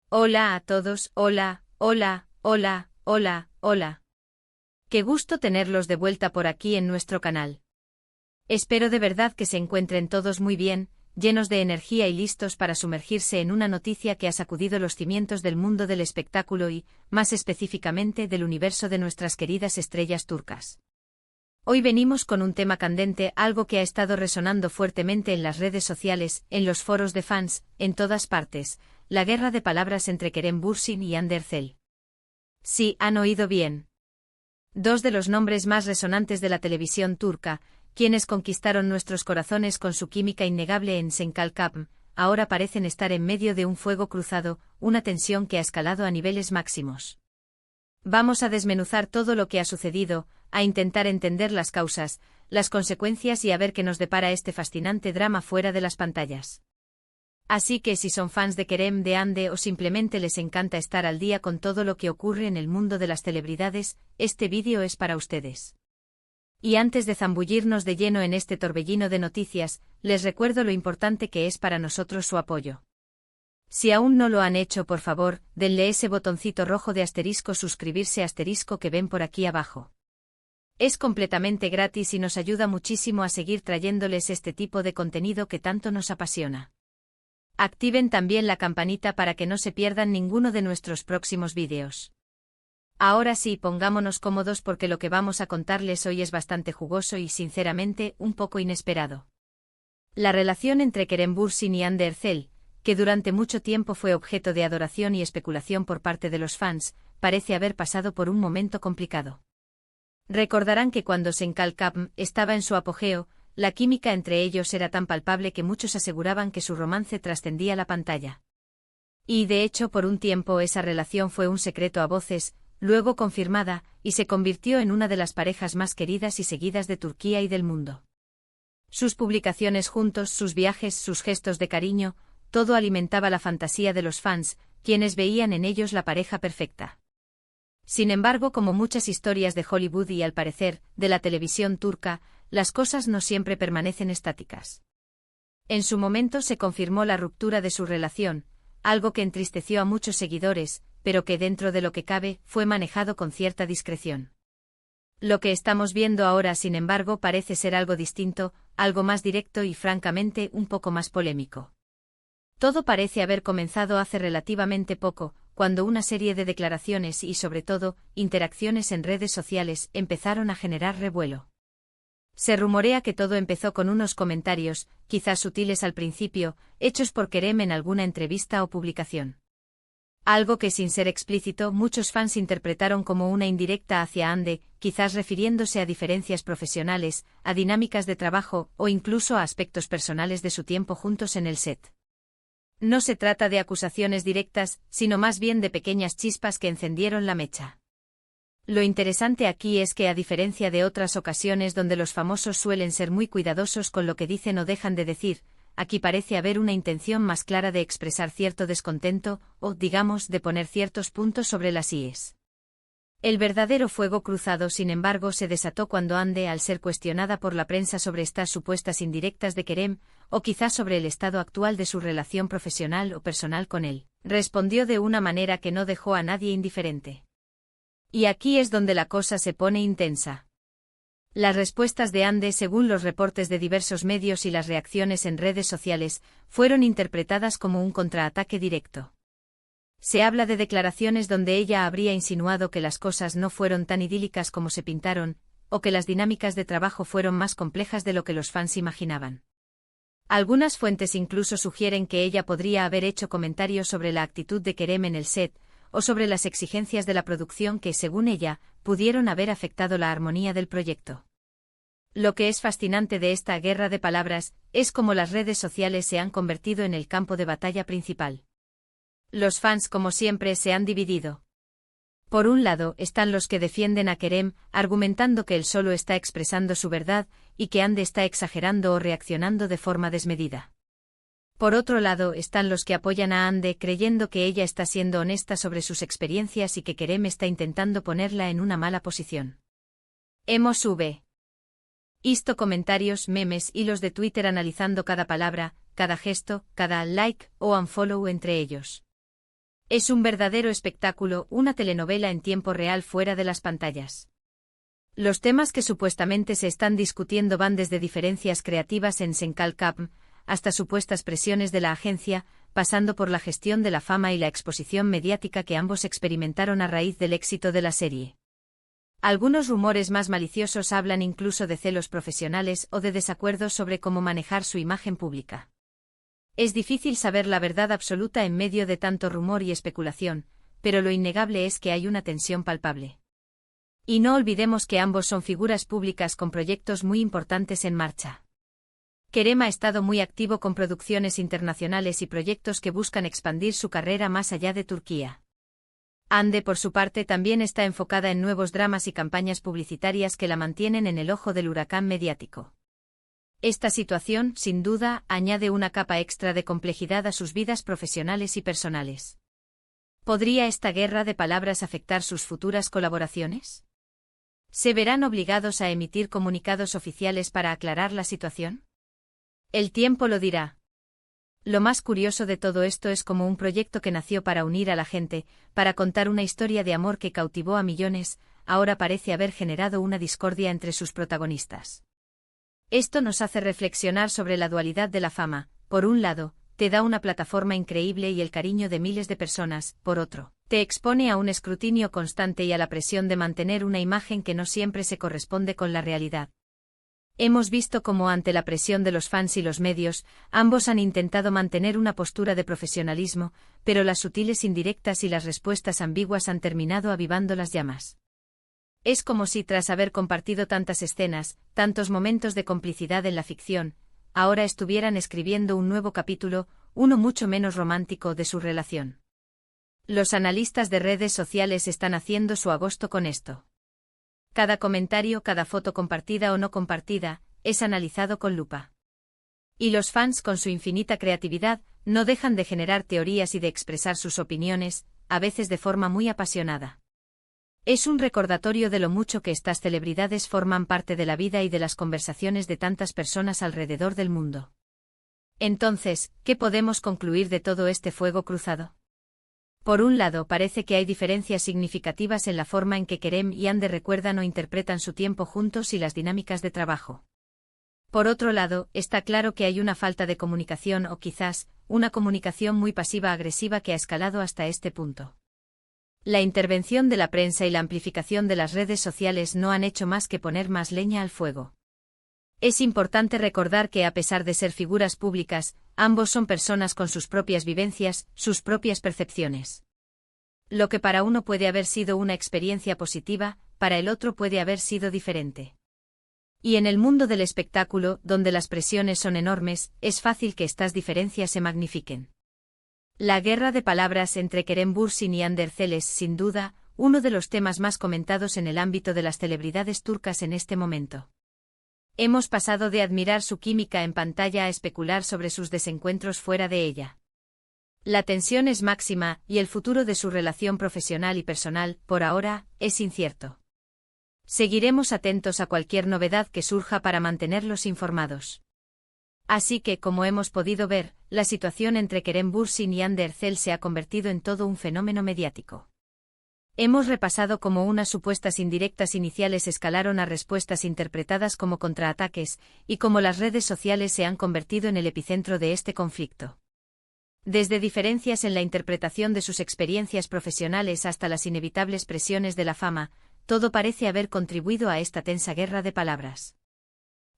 Hola a todos, hola, hola, hola, hola, hola. Qué gusto tenerlos de vuelta por aquí en nuestro canal. Espero de verdad que se encuentren todos muy bien, llenos de energía y listos para sumergirse en una noticia que ha sacudido los cimientos del mundo del espectáculo y, más específicamente, del universo de nuestras queridas estrellas turcas. Hoy venimos con un tema candente, algo que ha estado resonando fuertemente en las redes sociales, en los foros de fans, en todas partes: la guerra de palabras entre Kerem Bürsin y Hande Erçel. Sí, han oído bien. Dos de los nombres más resonantes de la televisión turca, quienes conquistaron nuestros corazones con su química innegable en Senkalkapm, ahora parecen estar en medio de un fuego cruzado, una tensión que ha escalado a niveles máximos. Vamos a desmenuzar todo lo que ha sucedido, a intentar entender las causas, las consecuencias y a ver qué nos depara este fascinante drama fuera de las pantallas. Así que si son fans de Kerem, de Hande o simplemente les encanta estar al día con todo lo que ocurre en el mundo de las celebridades, este vídeo es para ustedes. Y antes de zambullirnos de lleno en este torbellino de noticias, les recuerdo lo importante que es para nosotros su apoyo. Si aún no lo han hecho, por favor, denle ese botoncito rojo de asterisco suscribirse asterisco que ven por aquí abajo. Es completamente gratis y nos ayuda muchísimo a seguir trayéndoles este tipo de contenido que tanto nos apasiona. Activen también la campanita para que no se pierdan ninguno de nuestros próximos vídeos. Ahora sí, pongámonos cómodos porque lo que vamos a contarles hoy es bastante jugoso y, sinceramente, un poco inesperado. La relación entre Kerem Bürsin y Hande Erçel, que durante mucho tiempo fue objeto de adoración y especulación por parte de los fans, parece haber pasado por un momento complicado. Recordarán que cuando Senkalkapm estaba en su apogeo, la química entre ellos era tan palpable que muchos aseguraban que su romance trascendía la pantalla. Y de hecho por un tiempo esa relación fue un secreto a voces, luego confirmada, y se convirtió en una de las parejas más queridas y seguidas de Turquía y del mundo. Sus publicaciones juntos, sus viajes, sus gestos de cariño, todo alimentaba la fantasía de los fans, quienes veían en ellos la pareja perfecta. Sin embargo, como muchas historias de Hollywood y, al parecer, de la televisión turca, las cosas no siempre permanecen estáticas. En su momento se confirmó la ruptura de su relación, algo que entristeció a muchos seguidores, pero que dentro de lo que cabe, fue manejado con cierta discreción. Lo que estamos viendo ahora, sin embargo, parece ser algo distinto, algo más directo y, francamente, un poco más polémico. Todo parece haber comenzado hace relativamente poco, cuando una serie de declaraciones y, sobre todo, interacciones en redes sociales empezaron a generar revuelo. Se rumorea que todo empezó con unos comentarios, quizás sutiles al principio, hechos por Kerem en alguna entrevista o publicación. Algo que, sin ser explícito, muchos fans interpretaron como una indirecta hacia Hande, quizás refiriéndose a diferencias profesionales, a dinámicas de trabajo o incluso a aspectos personales de su tiempo juntos en el set. No se trata de acusaciones directas, sino más bien de pequeñas chispas que encendieron la mecha. Lo interesante aquí es que, a diferencia de otras ocasiones donde los famosos suelen ser muy cuidadosos con lo que dicen o dejan de decir, aquí parece haber una intención más clara de expresar cierto descontento, o, digamos, de poner ciertos puntos sobre las íes. El verdadero fuego cruzado, sin embargo, se desató cuando Hande, al ser cuestionada por la prensa sobre estas supuestas indirectas de Kerem, o quizás sobre el estado actual de su relación profesional o personal con él, respondió de una manera que no dejó a nadie indiferente. Y aquí es donde la cosa se pone intensa. Las respuestas de Hande, según los reportes de diversos medios y las reacciones en redes sociales, fueron interpretadas como un contraataque directo. Se habla de declaraciones donde ella habría insinuado que las cosas no fueron tan idílicas como se pintaron, o que las dinámicas de trabajo fueron más complejas de lo que los fans imaginaban. Algunas fuentes incluso sugieren que ella podría haber hecho comentarios sobre la actitud de Kerem en el set, o sobre las exigencias de la producción que, según ella, pudieron haber afectado la armonía del proyecto. Lo que es fascinante de esta guerra de palabras es cómo las redes sociales se han convertido en el campo de batalla principal. Los fans, como siempre, se han dividido. Por un lado están los que defienden a Kerem, argumentando que él solo está expresando su verdad, y que Hande está exagerando o reaccionando de forma desmedida. Por otro lado están los que apoyan a Hande, creyendo que ella está siendo honesta sobre sus experiencias y que Kerem está intentando ponerla en una mala posición. Hemos visto comentarios, memes, hilos de Twitter analizando cada palabra, cada gesto, cada like o unfollow entre ellos. Es un verdadero espectáculo, una telenovela en tiempo real fuera de las pantallas. Los temas que supuestamente se están discutiendo van desde diferencias creativas en Senkalkapm hasta supuestas presiones de la agencia, pasando por la gestión de la fama y la exposición mediática que ambos experimentaron a raíz del éxito de la serie. Algunos rumores más maliciosos hablan incluso de celos profesionales o de desacuerdos sobre cómo manejar su imagen pública. Es difícil saber la verdad absoluta en medio de tanto rumor y especulación, pero lo innegable es que hay una tensión palpable. Y no olvidemos que ambos son figuras públicas con proyectos muy importantes en marcha. Kerem ha estado muy activo con producciones internacionales y proyectos que buscan expandir su carrera más allá de Turquía. Hande, por su parte, también está enfocada en nuevos dramas y campañas publicitarias que la mantienen en el ojo del huracán mediático. Esta situación, sin duda, añade una capa extra de complejidad a sus vidas profesionales y personales. ¿Podría esta guerra de palabras afectar sus futuras colaboraciones? ¿Se verán obligados a emitir comunicados oficiales para aclarar la situación? El tiempo lo dirá. Lo más curioso de todo esto es cómo un proyecto que nació para unir a la gente, para contar una historia de amor que cautivó a millones, ahora parece haber generado una discordia entre sus protagonistas. Esto nos hace reflexionar sobre la dualidad de la fama. Por un lado, te da una plataforma increíble y el cariño de miles de personas, por otro, te expone a un escrutinio constante y a la presión de mantener una imagen que no siempre se corresponde con la realidad. Hemos visto cómo ante la presión de los fans y los medios, ambos han intentado mantener una postura de profesionalismo, pero las sutiles indirectas y las respuestas ambiguas han terminado avivando las llamas. Es como si tras haber compartido tantas escenas, tantos momentos de complicidad en la ficción, ahora estuvieran escribiendo un nuevo capítulo, uno mucho menos romántico, de su relación. Los analistas de redes sociales están haciendo su agosto con esto. Cada comentario, cada foto compartida o no compartida, es analizado con lupa. Y los fans, con su infinita creatividad, no dejan de generar teorías y de expresar sus opiniones, a veces de forma muy apasionada. Es un recordatorio de lo mucho que estas celebridades forman parte de la vida y de las conversaciones de tantas personas alrededor del mundo. Entonces, ¿qué podemos concluir de todo este fuego cruzado? Por un lado, parece que hay diferencias significativas en la forma en que Kerem y Hande recuerdan o interpretan su tiempo juntos y las dinámicas de trabajo. Por otro lado, está claro que hay una falta de comunicación o quizás, una comunicación muy pasiva-agresiva que ha escalado hasta este punto. La intervención de la prensa y la amplificación de las redes sociales no han hecho más que poner más leña al fuego. Es importante recordar que a pesar de ser figuras públicas, ambos son personas con sus propias vivencias, sus propias percepciones. Lo que para uno puede haber sido una experiencia positiva, para el otro puede haber sido diferente. Y en el mundo del espectáculo, donde las presiones son enormes, es fácil que estas diferencias se magnifiquen. La guerra de palabras entre Kerem Bürsin y Hande Erçel es, sin duda, uno de los temas más comentados en el ámbito de las celebridades turcas en este momento. Hemos pasado de admirar su química en pantalla a especular sobre sus desencuentros fuera de ella. La tensión es máxima y el futuro de su relación profesional y personal, por ahora, es incierto. Seguiremos atentos a cualquier novedad que surja para mantenerlos informados. Así que, como hemos podido ver, la situación entre Kerem Bürsin y Hande Erçel se ha convertido en todo un fenómeno mediático. Hemos repasado cómo unas supuestas indirectas iniciales escalaron a respuestas interpretadas como contraataques, y cómo las redes sociales se han convertido en el epicentro de este conflicto. Desde diferencias en la interpretación de sus experiencias profesionales hasta las inevitables presiones de la fama, todo parece haber contribuido a esta tensa guerra de palabras.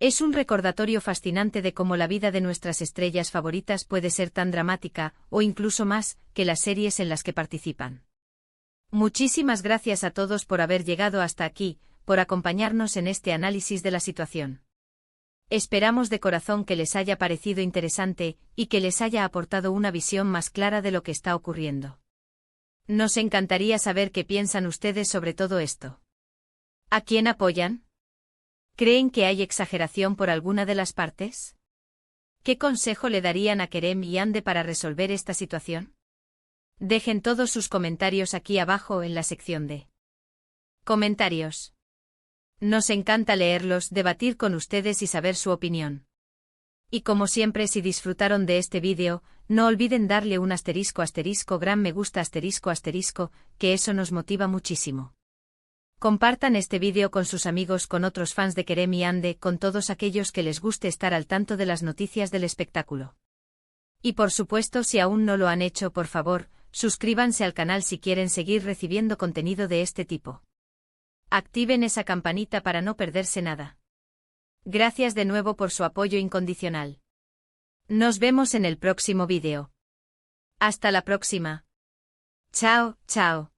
Es un recordatorio fascinante de cómo la vida de nuestras estrellas favoritas puede ser tan dramática, o incluso más, que las series en las que participan. Muchísimas gracias a todos por haber llegado hasta aquí, por acompañarnos en este análisis de la situación. Esperamos de corazón que les haya parecido interesante, y que les haya aportado una visión más clara de lo que está ocurriendo. Nos encantaría saber qué piensan ustedes sobre todo esto. ¿A quién apoyan? ¿Creen que hay exageración por alguna de las partes? ¿Qué consejo le darían a Kerem y Hande para resolver esta situación? Dejen todos sus comentarios aquí abajo en la sección de comentarios. Nos encanta leerlos, debatir con ustedes y saber su opinión. Y como siempre, si disfrutaron de este vídeo, no olviden darle un gran me gusta que eso nos motiva muchísimo. Compartan este vídeo con sus amigos, con otros fans de Kerem y Ande, con todos aquellos que les guste estar al tanto de las noticias del espectáculo. Y por supuesto, si aún no lo han hecho, por favor, suscríbanse al canal si quieren seguir recibiendo contenido de este tipo. Activen esa campanita para no perderse nada. Gracias de nuevo por su apoyo incondicional. Nos vemos en el próximo vídeo. Hasta la próxima. Chao, chao.